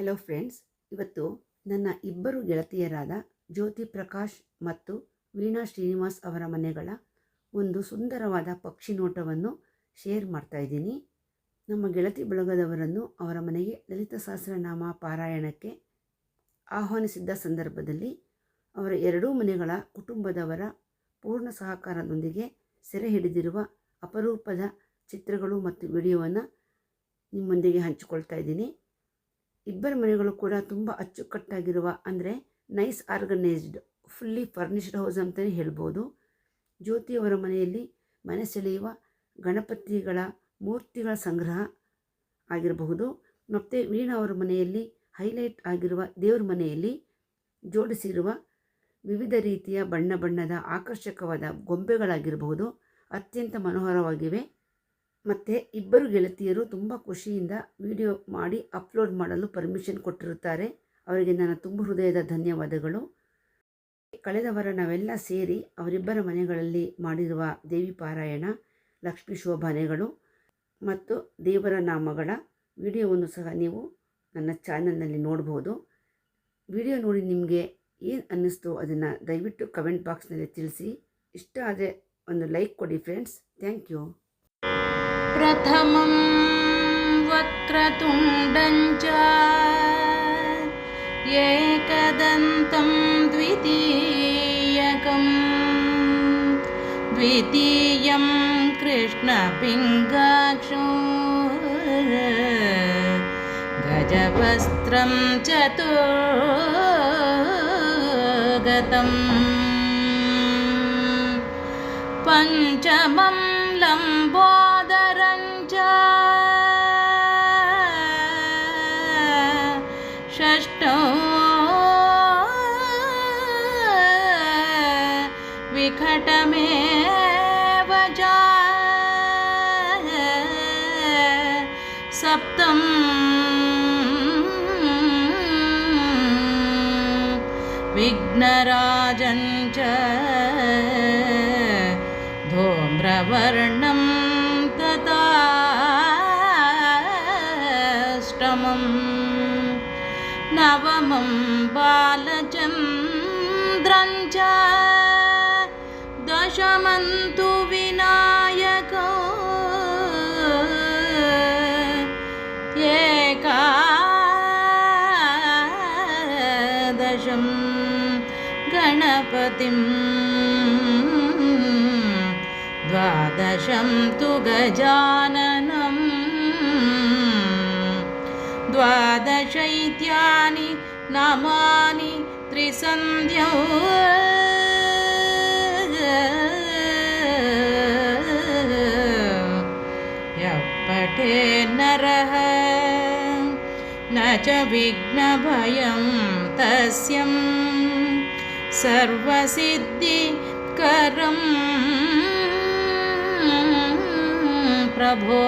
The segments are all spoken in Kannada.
ಹಲೋ ಫ್ರೆಂಡ್ಸ್, ಇವತ್ತು ನನ್ನ ಇಬ್ಬರು ಗೆಳತಿಯರಾದ ಜ್ಯೋತಿ ಪ್ರಕಾಶ್ ಮತ್ತು ವೀಣಾ ಶ್ರೀನಿವಾಸ್ ಅವರ ಮನೆಗಳ ಒಂದು ಸುಂದರವಾದ ಪಕ್ಷಿ ನೋಟವನ್ನು ಶೇರ್ ಮಾಡ್ತಾ ಇದ್ದೀನಿ. ನಮ್ಮ ಗೆಳತಿ ಬಳಗದವರನ್ನು ಅವರ ಮನೆಗೆ ಲಲಿತ ಸಹಸ್ರನಾಮ ಪಾರಾಯಣಕ್ಕೆ ಆಹ್ವಾನಿಸಿದ್ದ ಸಂದರ್ಭದಲ್ಲಿ ಅವರ ಎರಡೂ ಮನೆಗಳ ಕುಟುಂಬದವರ ಪೂರ್ಣ ಸಹಕಾರದೊಂದಿಗೆ ಸೆರೆ ಹಿಡಿದಿರುವ ಅಪರೂಪದ ಚಿತ್ರಗಳು ಮತ್ತು ವಿಡಿಯೋವನ್ನು ನಿಮ್ಮೊಂದಿಗೆ ಹಂಚಿಕೊಳ್ತಾ ಇದ್ದೀನಿ. ಇಬ್ಬರ ಮನೆಗಳು ಕೂಡ ತುಂಬ ಅಚ್ಚುಕಟ್ಟಾಗಿರುವ, ಅಂದರೆ nice organised, fully furnished house ಅಂತಲೇ ಹೇಳ್ಬೋದು. ಜ್ಯೋತಿಯವರ ಮನೆಯಲ್ಲಿ ಮನೆ ಸೆಳೆಯುವ ಗಣಪತಿಗಳ ಮೂರ್ತಿಗಳ ಸಂಗ್ರಹ ಆಗಿರಬಹುದು, ಮತ್ತು ವೀಣಾ ಅವರ ಮನೆಯಲ್ಲಿ ಹೈಲೈಟ್ ಆಗಿರುವ ದೇವ್ರ ಮನೆಯಲ್ಲಿ ಜೋಡಿಸಿರುವ ವಿವಿಧ ರೀತಿಯ ಬಣ್ಣ ಬಣ್ಣದ ಆಕರ್ಷಕವಾದ ಗೊಂಬೆಗಳಾಗಿರಬಹುದು, ಅತ್ಯಂತ ಮನೋಹರವಾಗಿವೆ. ಮತ್ತು ಇಬ್ಬರು ಗೆಳತಿಯರು ತುಂಬ ಖುಷಿಯಿಂದ ವಿಡಿಯೋ ಮಾಡಿ ಅಪ್ಲೋಡ್ ಮಾಡಲು ಪರ್ಮಿಷನ್ ಕೊಟ್ಟಿರುತ್ತಾರೆ. ಅವರಿಗೆ ನನ್ನ ತುಂಬ ಹೃದಯದ ಧನ್ಯವಾದಗಳು. ಕಳೆದ ವಾರ ನಾವೆಲ್ಲ ಸೇರಿ ಅವರಿಬ್ಬರ ಮನೆಗಳಲ್ಲಿ ಮಾಡಿರುವ ದೇವಿ ಪಾರಾಯಣ, ಲಕ್ಷ್ಮೀ ಶೋಭಾನೆಗಳು ಮತ್ತು ದೇವರ ನಾಮಗಳ ವಿಡಿಯೋವನ್ನು ಸಹ ನೀವು ನನ್ನ ಚಾನಲ್ನಲ್ಲಿ ನೋಡ್ಬೋದು. ವಿಡಿಯೋ ನೋಡಿ ನಿಮಗೆ ಏನು ಅನ್ನಿಸ್ತು ಅದನ್ನು ದಯವಿಟ್ಟು ಕಮೆಂಟ್ ಬಾಕ್ಸ್ನಲ್ಲಿ ತಿಳಿಸಿ. ಇಷ್ಟ ಆದರೆ ಒಂದು ಲೈಕ್ ಕೊಡಿ ಫ್ರೆಂಡ್ಸ್. Thank you. ಪ್ರಥಮಂ ವಕ್ರತುಂಡಂ ಚ ಏಕದಂತಂ ದ್ವಿತೀಯಕಂ ದ್ವಿತೀಯಂ ಕೃಷ್ಣಪಿಂಗಾಕ್ಷೋ ಗಜವಸ್ತ್ರಂ ಚತುರ್ಗತಂ ಪಂಚಮಂ ಲಂಬೋದರಂ ಚ ಷಷ್ಠಂ ವಿಕಟಮೇವ ಚ ಸಪ್ತಂ ವಿಘ್ನರಾಜಂ ಚ ಧೂಮ್ರವರ್ಣಂ ತಥಾಷ್ಟಮಂ ನವಮಂ ಬಾಲಚಂದ್ರಂ ಚ ದಶಮಂತು ವಿನಾಯಕೋ ಏಕಾದಶಂ ಗಣಪತಿಂ ದ್ವಾದಶಂ ತು ಗಜಾನನಂ ದ್ವಾದಶೈತ್ಯಾನಿ ನಾಮಾನಿ ತ್ರಿಸಂಧ್ಯೌ ಯಃ ಪಠೇತ್ ನರಃ ನ ಚ ವಿಘ್ನಭಯಂ ತಸ್ಯಂ ಸರ್ವಸಿದ್ಧಿಕರಂ ಪ್ರಭೋ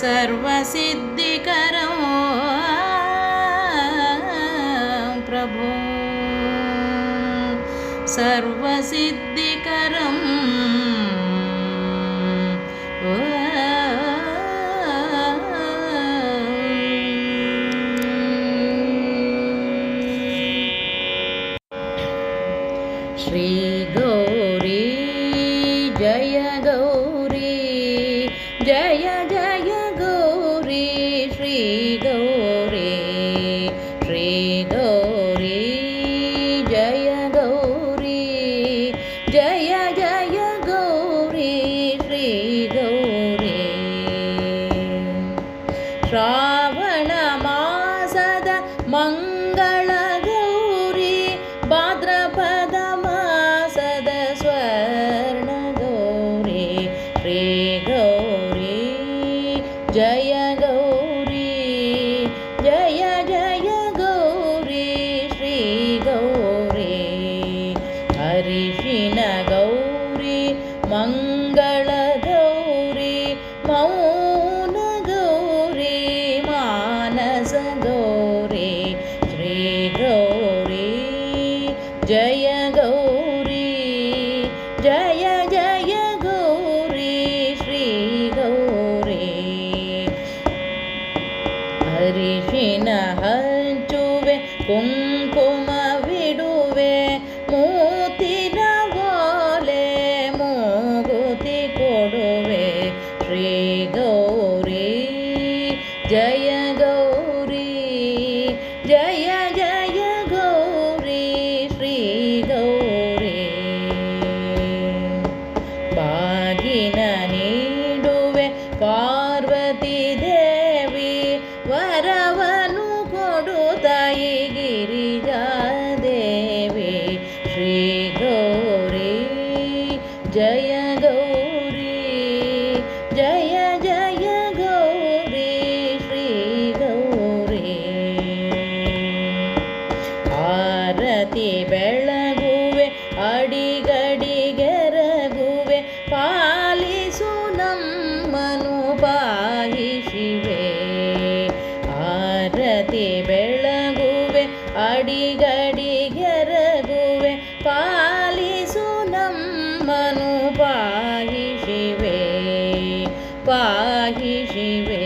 ಸರ್ವಸಿದ್ಧಿಕರಂ ಪ್ರಭೋ ಸರ್ವಸಿದ್ಧಿಕರಂ ಶ್ರೀ ಗೌರಿ ಜಯ ಗೌರಿ ಜಯ ಜಯ ಗೌರಿ ಶ್ರೀ ಗೌರಿ ಶ್ರೀ ಗೌರಿ ಜಯ ಗೌರಿ ಜಯ ಜಯ ಗೌರಿ ಶ್ರೀ ಗೌರಿ. ಶ್ರಾವಣ ಮಾಸದ ಮಂಗಳ ಗೌರಿ, ಭಾದ್ರಪದ ಮಾಸದ ಸ್ವರ್ಣ ಗೌರಿ ಶ್ರೀ ಗೌರಿ ಜಯ ಗೌರಿ ಜಯ ಜಯ ಗೌರಿ ಶ್ರೀ ಗೌರಿ. ಹರಿಶಿನ ಗೌರಿ ಮಂಗಳ ಗೌರಿ ಮೌನ ಗೌರಿ ಮಾನಸ ಗೌರಿ ಶ್ರೀ ಗೌರಿ ಜಯ ಗೌರಿ ಜಯ ಜಯ ಗೌರಿ ಶ್ರೀ ಗೌರಿ. ಹರಿಶಿನ ಹಚ್ಚುವೆ ಕುಂಕುಮವಿಡುವೆ ಮೂತಿನ ಓಲೆ ಮೂಗುತಿ ಕೊಡುವೆ ಶ್ರೀ ಗೌರಿ ಜಯ ಗೌರಿ ಜಯ ಜಯ ಗೌರಿ ಶ್ರೀ ಗೌರಿ ಬಾಗಿನ ನೀಡುವೆ ಪಾರ್ವತಿ ದೇವಿ ವರವನು ಕೊಡು ತಾಯಿ ಗಿರಿಜಾದೇವಿ ಶ್ರೀ ಗೌರಿ ಜಯ ಗೌರಿ ಜಯ ಜಯ ಗೌರಿ ಶ್ರೀ ಗೌರಿ ಆರತಿ ಬೆಳಗುವೆ ಅಡಿಗಡಿಗೆರಗುವೆ ಪಾಲಿಸು ನಮ್ಮನು ಪಾಹಿ ಶಿವೆ ಆರತಿ ಬೆಳಗುವೆ ಅಡಿಗಡಿಗೆರಗುವೆ ಪಾಲಿಸು ನಮ್ಮನು ಪಾಹಿ ಶಿವೆ ಪಾಹಿ ಶಿವೆ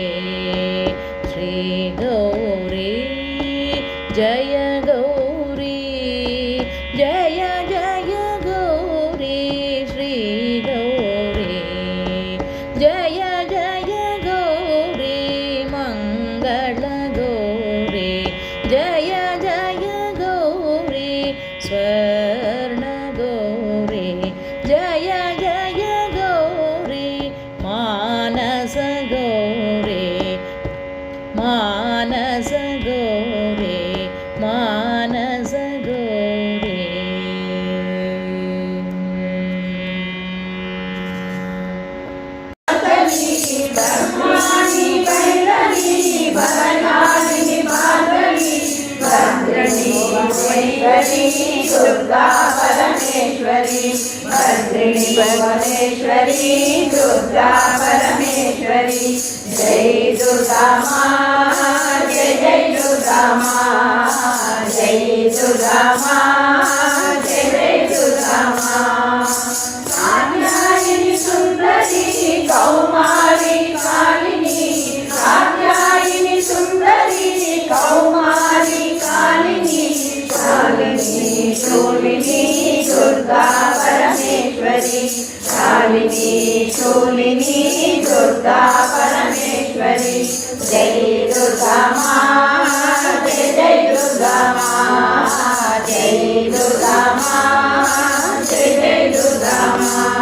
ಶ್ರೀ ಗೌರಿ ಜಯ ಗೌರಿ ಜಯ ಜಯ ಗೌರಿ ಶ್ರೀ ಗೌರಿ ಜಯ ಜಯ ಗೌರಿ ಮಂಗಳ ಗೌರಿ ಜಯ ಜಯ ಗೌರಿ ಸ್ವರ್ಣ ಗೌರಿ ಜಯ ಜಯ ಗೌರಿ ಮಾನಸ ಗೌರಿ ಮಾನಸ ಗೌರಿ ಮಾನಸ ಗೌರಿ दुर्गा परमेश्वरी भद्रिणी भुवनेश्वरी दुर्गा परमेश्वरी जय दुर्गा माँ जय जय दुर्गा माँ जय दुर्गा माँ जय जय दुर्गा माँ कात्यायनी सुंदरी कौमारी कालिनी कात्यायनी सुंदरी कौमारी कालिनी शालिनी शूलिनी दुर्गा परमेश्वरी शालिनी शूलिनी दुर्गा परमेश्वरी जय दुर्गा माँ जय जय दुर्गा माँ जय दुर्गा माँ जय जय दुर्गा माँ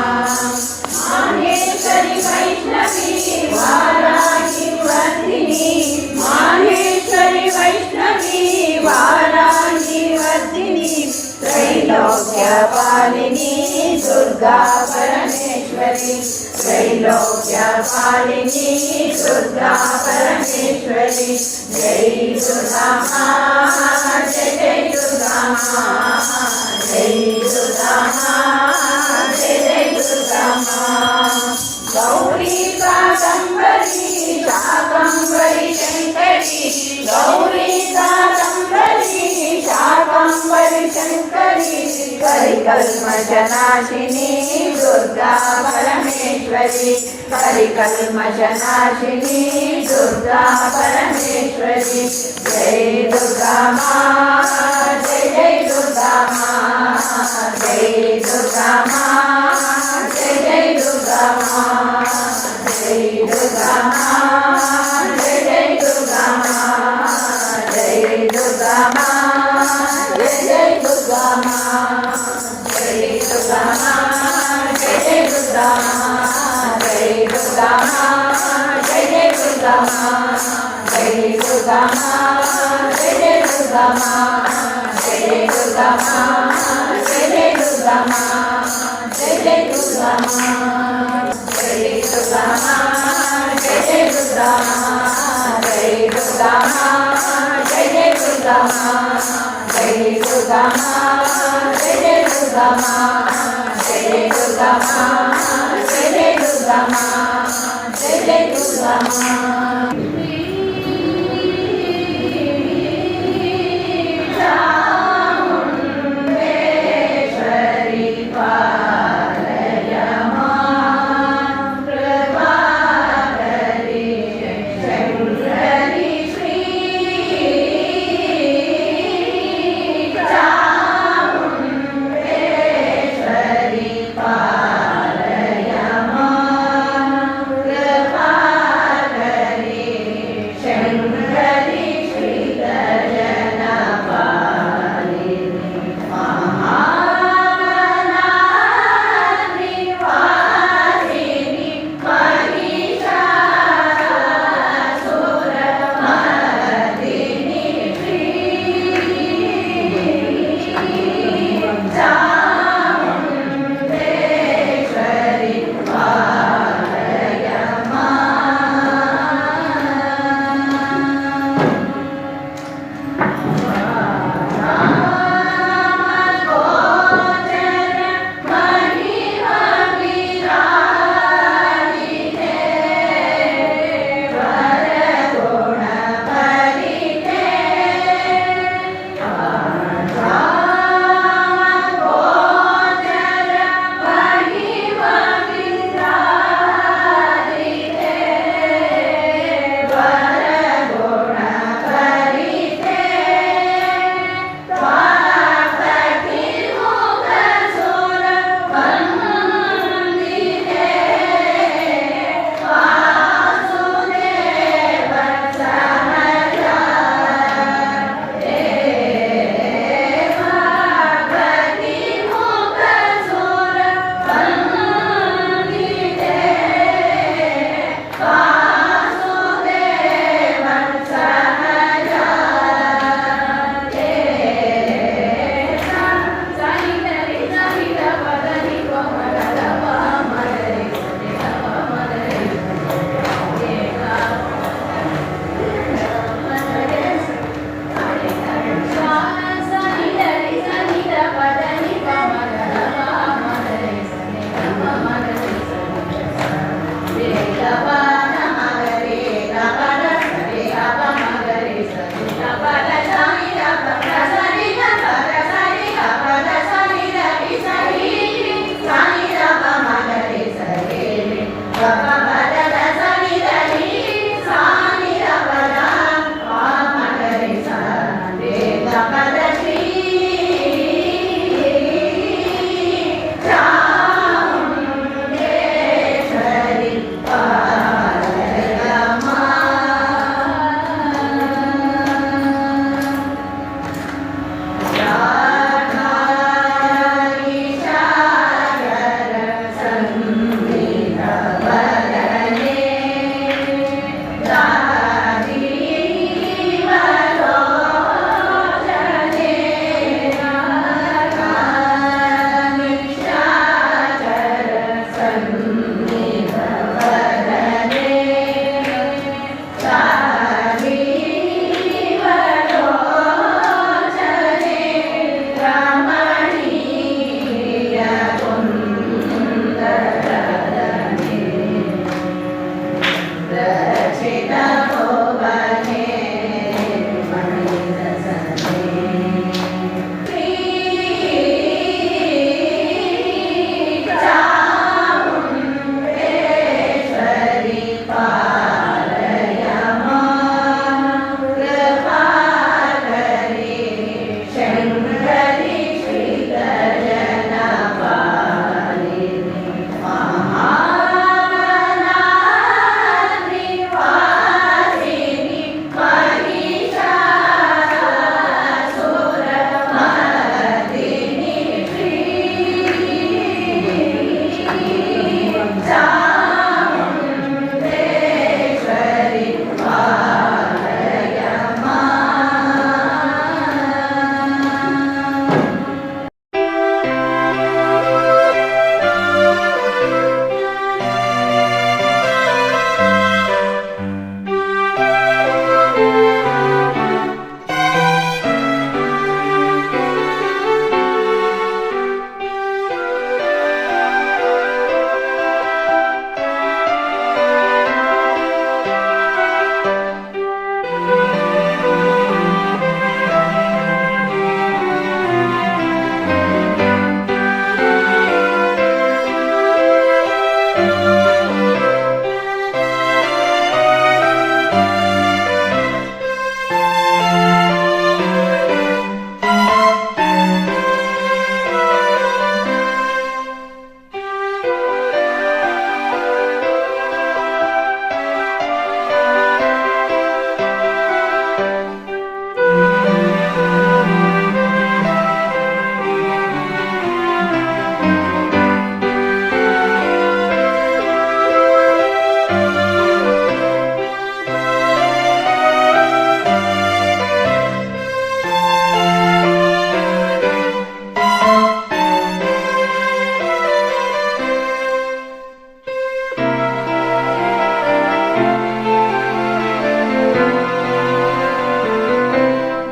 माहेश्वरी वैष्णवी वाराही वर्धिनी माहेश्वरी वैष्णवी वाराही वर्धिनी त्रैलोक्यपालिनी दुर्गा परमेश्वरी त्रैलोक्यपालिनी दुर्गा परमेश्वरी जय दुर्गा माँ जय जय दुर्गा माँ जय दुर्गा माँ जय जय दुर्गा माँ गौरी कादम्बरी शाकम्भरी शंकरी गौरी कादम्बरी शाकम्भरी शंकरी परिकल्मषनाशिनी दुर्गा परमेश्वरी परिकल्मषनाशिनी दुर्गा परमेश्वरी जय दुर्गा माँ जय जय दुर्गा माँ जय दुर्गा माँ जय जय दुर्गा माँ जय दुर्गा माँ जय जय दुर्गा माँ जय दुर्गा माँ जय जय दुर्गा माँ जय दुर्गा माँ जय जय दुर्गा माँ जय दुर्गा माँ जय जय दुर्गा माँ जय दुर्गा माँ जय जय दुर्गा माँ जय दुर्गा माँ जय जय दुर्गा माँ जय जय दुर्गा माँ जय दुर्गा माँ जय जय दुर्गा माँ जय दुर्गा माँ जय जय दुर्गा माँ जय दुर्गा माँ जय जय दुर्गा माँ जय दुर्गा माँ जय जय दुर्गा माँ जय जय दुर्गा माँ